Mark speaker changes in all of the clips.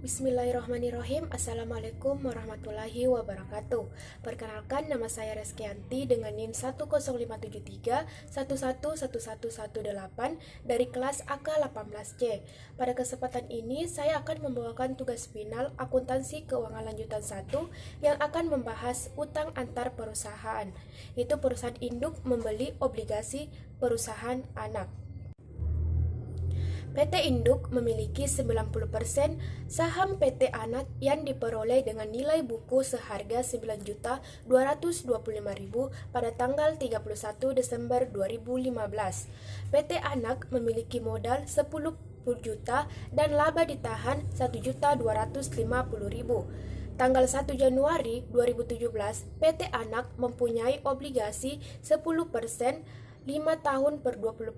Speaker 1: Bismillahirrahmanirrahim. Assalamualaikum warahmatullahi wabarakatuh. Perkenalkan, nama saya Reskianti dengan NIM 10573111118 dari kelas AK18C. Pada kesempatan ini, saya akan membawakan tugas final akuntansi keuangan lanjutan 1 yang akan membahas utang antar perusahaan. Itu perusahaan induk membeli obligasi perusahaan anak. PT Induk memiliki 90% saham PT Anak yang diperoleh dengan nilai buku seharga Rp9.225.000 pada tanggal 31 Desember 2015. PT Anak memiliki modal 10 juta dan laba ditahan Rp1.250.000. Tanggal 1 Januari 2017, PT Anak mempunyai obligasi 10% 5 tahun per 20%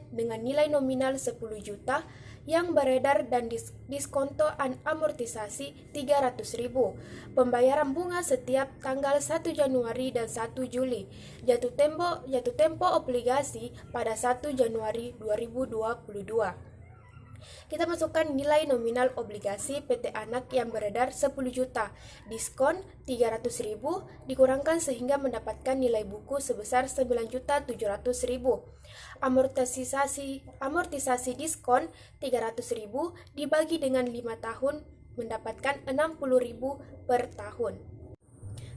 Speaker 1: dengan nilai nominal 10 juta yang beredar dan diskonto amortisasi 300.000. Pembayaran bunga setiap tanggal 1 Januari dan 1 Juli. Jatuh tempo obligasi pada 1 Januari 2022. Kita masukkan nilai nominal obligasi PT Anak yang beredar 10 juta, diskon 300.000 dikurangkan sehingga mendapatkan nilai buku sebesar 9.700.000. Amortisasi diskon 300.000 dibagi dengan 5 tahun mendapatkan 60.000 per tahun.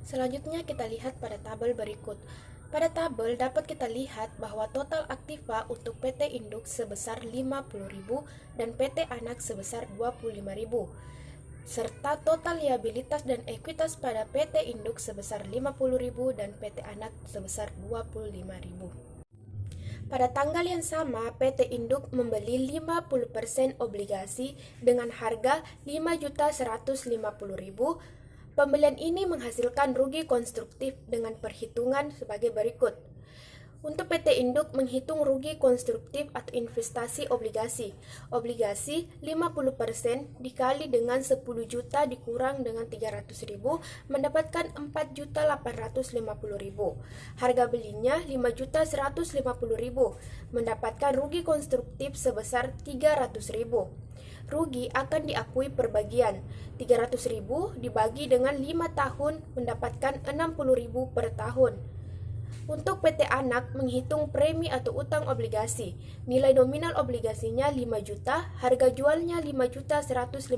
Speaker 1: Selanjutnya kita lihat pada tabel berikut. Pada tabel dapat kita lihat bahwa total aktiva untuk PT Induk sebesar 50.000 dan PT Anak sebesar 25.000, serta total liabilitas dan ekuitas pada PT Induk sebesar 50.000 dan PT Anak sebesar 25.000. Pada tanggal yang sama, PT Induk membeli 50% obligasi dengan harga Rp5.150.000. Pembelian ini menghasilkan rugi konstruktif dengan perhitungan sebagai berikut. Untuk PT Induk menghitung rugi konstruktif atau investasi obligasi. Obligasi 50% dikali dengan 10 juta dikurang dengan 300.000 mendapatkan 4.850.000. Harga belinya 5.150.000 mendapatkan rugi konstruktif sebesar 300.000. Rugi akan diakui per bagian. 300.000 dibagi dengan 5 tahun mendapatkan 60.000 per tahun. Untuk PT Anak menghitung premi atau utang obligasi. Nilai nominal obligasinya 5 juta, harga jualnya 5.150.000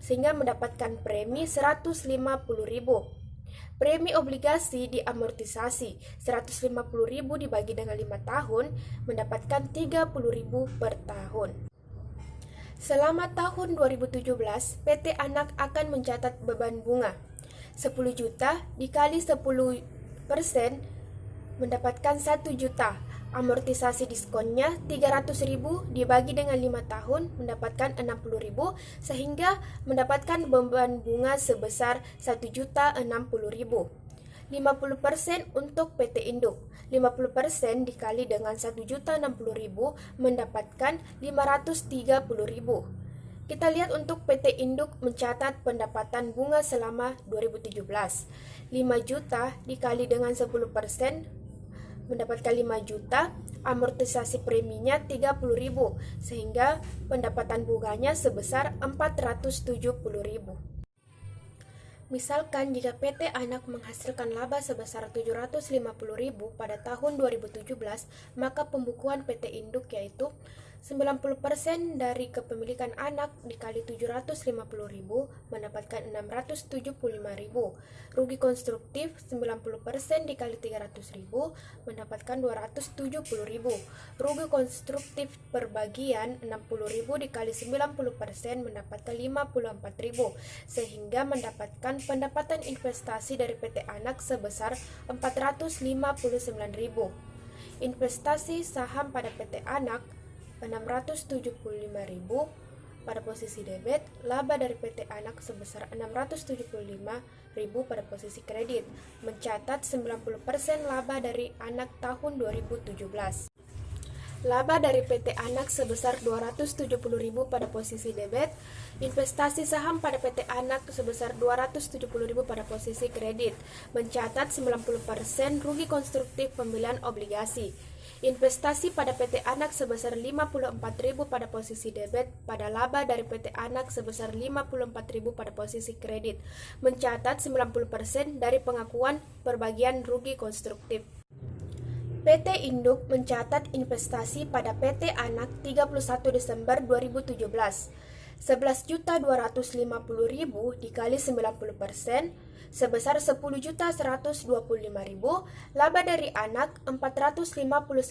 Speaker 1: sehingga mendapatkan premi 150.000. Premi obligasi diamortisasi 150.000 dibagi dengan 5 tahun mendapatkan 30.000 per tahun. Selama tahun 2017, PT Anak akan mencatat beban bunga 10 juta dikali 10% mendapatkan 1 juta. Amortisasi diskonnya 300.000 dibagi dengan 5 tahun mendapatkan 60.000 sehingga mendapatkan beban bunga sebesar 1.060.000. 50% untuk PT Induk. 50% dikali dengan 1.060.000 mendapatkan 530.000. Kita lihat untuk PT Induk mencatat pendapatan bunga selama 2017. 5 juta dikali dengan 10% mendapatkan 5 juta, amortisasi preminya 30.000 sehingga pendapatan bunganya sebesar 470.000. Misalkan jika PT Anak menghasilkan laba sebesar 750.000 pada tahun 2017, maka pembukuan PT Induk yaitu 90% dari kepemilikan anak dikali 750.000 mendapatkan 675.000. Rugi konstruktif 90% dikali 300.000 mendapatkan 270.000. Rugi konstruktif per bagian 60.000 dikali 90% mendapatkan 54.000 sehingga mendapatkan pendapatan investasi dari PT Anak sebesar 459.000. Investasi saham pada PT Anak 675.000 pada posisi debit, laba dari PT Anak sebesar 675.000 pada posisi kredit, mencatat 90% laba dari Anak tahun 2017. Laba dari PT Anak sebesar 270.000 pada posisi debit, investasi saham pada PT Anak sebesar 270.000 pada posisi kredit, mencatat 90% rugi konstruktif pembelian obligasi. Investasi pada PT Anak sebesar 54.000 pada posisi debit, pada laba dari PT Anak sebesar 54.000 pada posisi kredit, mencatat 90% dari pengakuan perbagian rugi konstruktif. PT Induk mencatat investasi pada PT Anak 31 Desember 2017 11.250.000 dikali 90% sebesar 10.125.000, laba dari Anak 459.000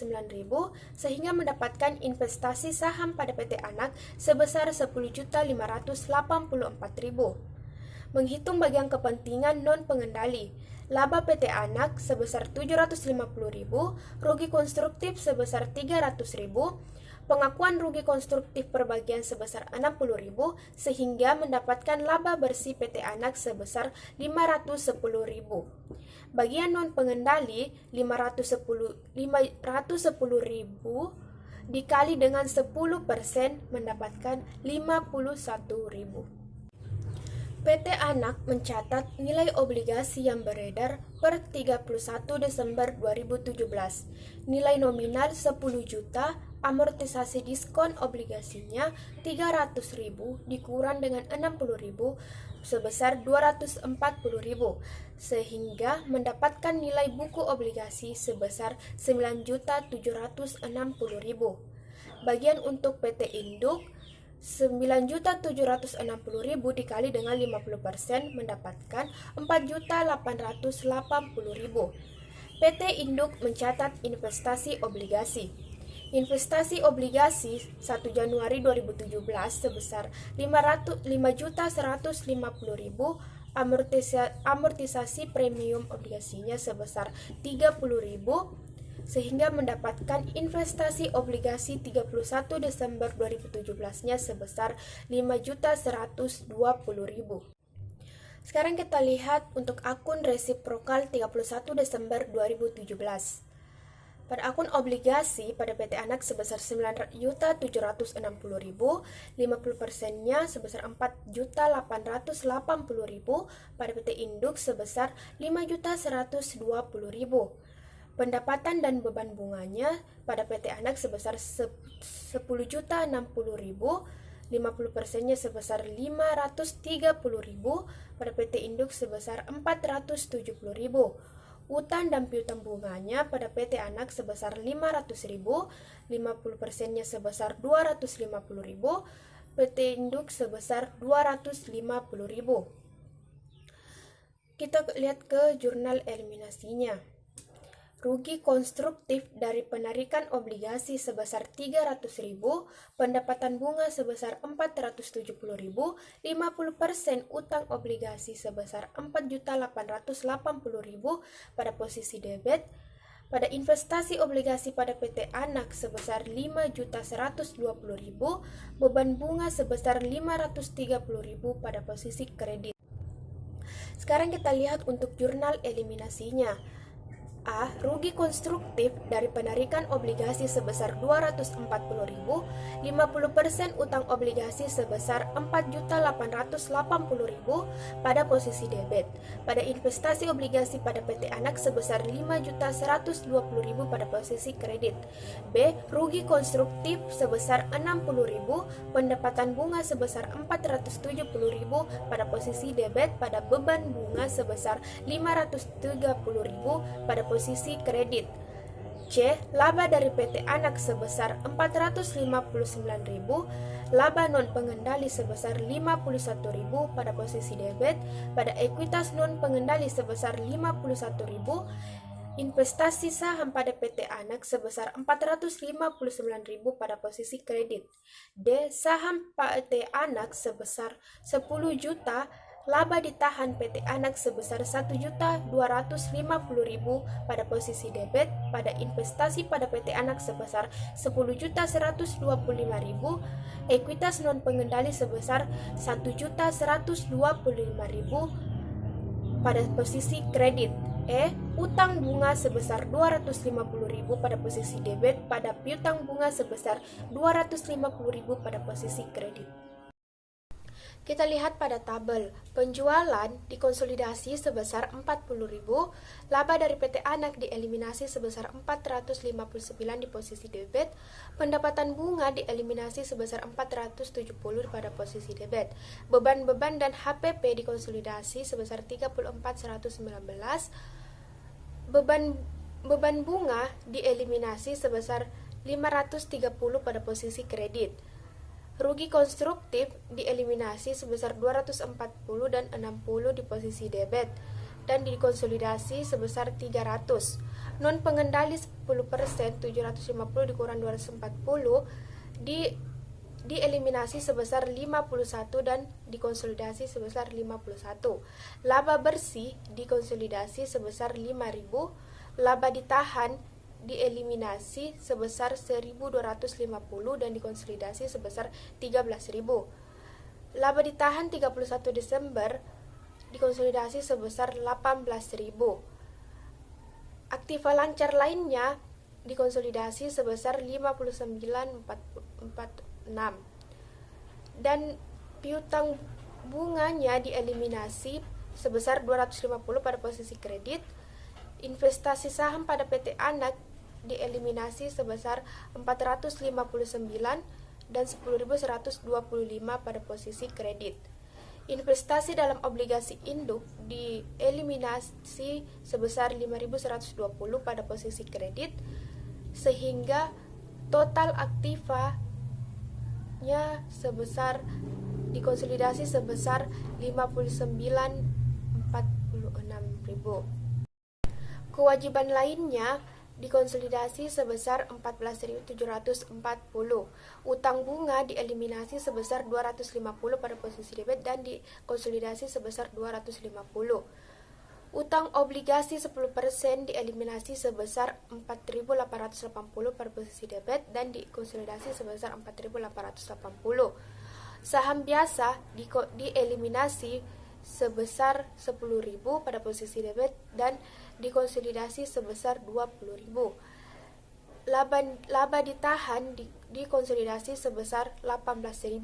Speaker 1: sehingga mendapatkan investasi saham pada PT Anak sebesar 10.584.000. Menghitung bagian kepentingan non pengendali, laba PT Anak sebesar 750.000, rugi konstruktif sebesar 300.000, pengakuan rugi konstruktif perbagian sebesar 60.000 sehingga mendapatkan laba bersih PT Anak sebesar 510.000. Bagian non pengendali 510.000 dikali dengan 10% mendapatkan 51.000. PT Anak mencatat nilai obligasi yang beredar per 31 Desember 2017. Nilai nominal 10 juta, amortisasi diskon obligasinya 300.000 dikurang dengan 60.000 sebesar 240.000 sehingga mendapatkan nilai buku obligasi sebesar 9.760.000. Bagian untuk PT Induk 9.760.000 dikali dengan 50% mendapatkan 4.880.000. PT Induk mencatat investasi obligasi. Investasi obligasi 1 Januari 2017 sebesar 5.150.000, amortisasi premium obligasinya sebesar 30.000 sehingga mendapatkan investasi obligasi 31 Desember 2017-nya sebesar 5.120.000. Sekarang kita lihat untuk akun resiprokal 31 Desember 2017. Pada akun obligasi pada PT Anak sebesar 9.760.000, 50%-nya sebesar 4.880.000, pada PT Induk sebesar 5.120.000. Pendapatan dan beban bunganya pada PT Anak sebesar 10.060.000, 50%-nya sebesar 530.000, pada PT Induk sebesar 470.000. Utang dan piutang bunganya pada PT Anak sebesar 500.000, 50%-nya sebesar 250.000, PT Induk sebesar 250.000. Kita lihat ke jurnal eliminasinya. Rugi konstruktif dari penarikan obligasi sebesar 300.000, pendapatan bunga sebesar 470.000, 50% utang obligasi sebesar 4.880.000 pada posisi debit, pada investasi obligasi pada PT Anak sebesar 5.120.000, beban bunga sebesar 530.000 pada posisi kredit. Sekarang kita lihat untuk jurnal eliminasinya. A. Rugi konstruktif dari penarikan obligasi sebesar 240.000, 50% utang obligasi sebesar 4.880.000 pada posisi debit. Pada investasi obligasi pada PT Anak sebesar 5.120.000 pada posisi kredit. B. Rugi konstruktif sebesar 60.000, pendapatan bunga sebesar 470.000 pada posisi debit, pada beban bunga sebesar 530.000 pada posisi kredit. C. Laba dari PT Anak sebesar 459.000, laba non pengendali sebesar 51.000 pada posisi debit, pada ekuitas non pengendali sebesar 51.000, investasi saham pada PT Anak sebesar 459.000 pada posisi kredit. D. Saham PT Anak sebesar 10 juta, laba ditahan PT Anak sebesar 1.250.000 pada posisi debit, pada investasi pada PT Anak sebesar 10.125.000, ekuitas non pengendali sebesar 1.125.000 pada posisi kredit. E. Utang bunga sebesar 250.000 pada posisi debit, pada piutang bunga sebesar 250.000 pada posisi kredit. Kita lihat pada tabel, penjualan dikonsolidasi sebesar 40.000, laba dari PT Anak dieliminasi sebesar 459 di posisi debit, pendapatan bunga dieliminasi sebesar 470 pada posisi debit, beban-beban dan HPP dikonsolidasi sebesar 34.119, beban bunga dieliminasi sebesar 530 pada posisi kredit. Rugi konstruktif dieliminasi sebesar 240 dan 60 di posisi debit dan dikonsolidasi sebesar 300. Non pengendali 10%, 750 dikurang 240 dieliminasi sebesar 51 dan dikonsolidasi sebesar 51. Laba bersih dikonsolidasi sebesar 5.000, laba ditahan dieliminasi sebesar 1.250 dan dikonsolidasi sebesar 13.000. Laba ditahan 31 Desember dikonsolidasi sebesar 18.000. Aktiva lancar lainnya dikonsolidasi sebesar 59.446 dan piutang bunganya dieliminasi sebesar 250 pada posisi kredit. Investasi saham pada PT Anak dieliminasi sebesar 459 dan 10.125 pada posisi kredit. Investasi dalam obligasi induk dieliminasi sebesar 5.120 pada posisi kredit, sehingga total aktifanya sebesar dikonsolidasi sebesar 59.46.000. Kewajiban lainnya dikonsolidasi sebesar 14.740. Utang bunga dieliminasi sebesar 250 pada posisi debit dan dikonsolidasi sebesar 250. Utang obligasi 10% dieliminasi sebesar 4.880 pada posisi debit dan dikonsolidasi sebesar 4.880. Saham biasa dieliminasi sebesar 10.000 pada posisi debit dan dikonsolidasi sebesar 20.000. Laba ditahan dikonsolidasi sebesar 18.000.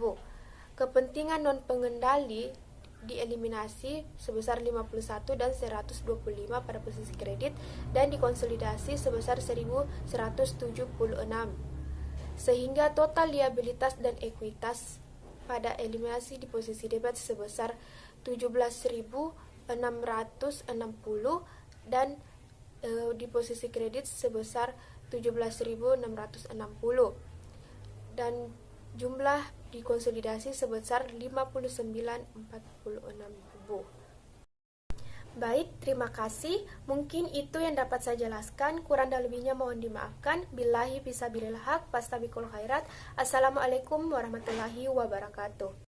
Speaker 1: Kepentingan non pengendali dieliminasi sebesar 51 dan 125 pada posisi kredit dan dikonsolidasi sebesar 1.176. Sehingga total liabilitas dan ekuitas pada eliminasi di posisi debit sebesar 17.660 dan di posisi kredit sebesar 17.660 dan jumlah dikonsolidasi sebesar 59.46.000. Baik, terima kasih. Mungkin itu yang dapat saya jelaskan. Kurang dan lebihnya mohon dimaafkan. Billahi fisabilil haq, fastabiqul khairat. Assalamualaikum warahmatullahi wabarakatuh.